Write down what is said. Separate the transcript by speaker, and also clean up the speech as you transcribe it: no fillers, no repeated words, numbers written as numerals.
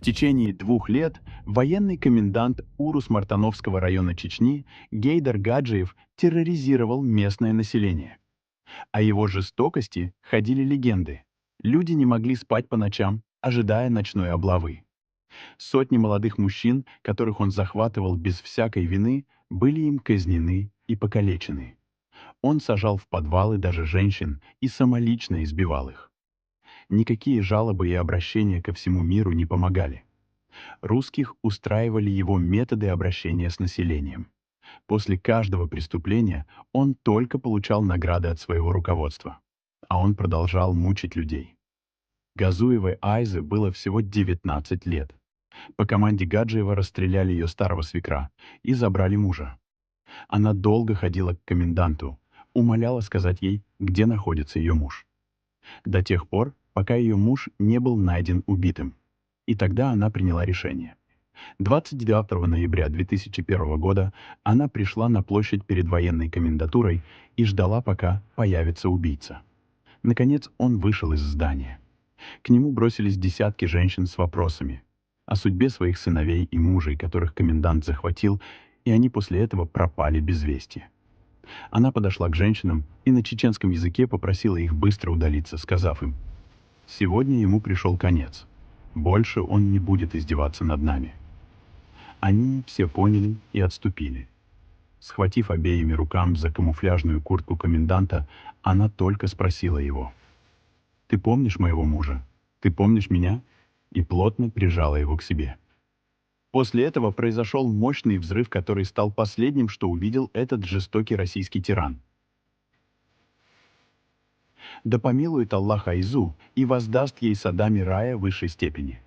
Speaker 1: В течение 2 лет военный комендант Урус-Мартановского района Чечни Гейдар Гаджиев терроризировал местное население. О его жестокости ходили легенды. Люди не могли спать по ночам, ожидая ночной облавы. Сотни молодых мужчин, которых он захватывал без всякой вины, были им казнены и покалечены. Он сажал в подвалы даже женщин и самолично избивал их. Никакие жалобы и обращения ко всему миру не помогали. Русских устраивали его методы обращения с населением. После каждого преступления он только получал награды от своего руководства. А он продолжал мучить людей. Газуевой Айзе было всего 19 лет. По команде Гаджиева расстреляли ее старого свекра и забрали мужа. Она долго ходила к коменданту, умоляла сказать ей, где находится ее муж. До тех пор, пока ее муж не был найден убитым. И тогда она приняла решение. 29 ноября 2001 года она пришла на площадь перед военной комендатурой и ждала, пока появится убийца. Наконец он вышел из здания. К нему бросились десятки женщин с вопросами о судьбе своих сыновей и мужей, которых комендант захватил, и они после этого пропали без вести. Она подошла к женщинам и на чеченском языке попросила их быстро удалиться, сказав им: «Сегодня ему пришел конец. Больше он не будет издеваться над нами». Они все поняли и отступили. Схватив обеими руками за камуфляжную куртку коменданта, она только спросила его: «Ты помнишь моего мужа? Ты помнишь меня?» И плотно прижала его к себе. После этого произошел мощный взрыв, который стал последним, что увидел этот жестокий российский тиран. Да помилует Аллах Айзу и воздаст ей садами рая высшей степени.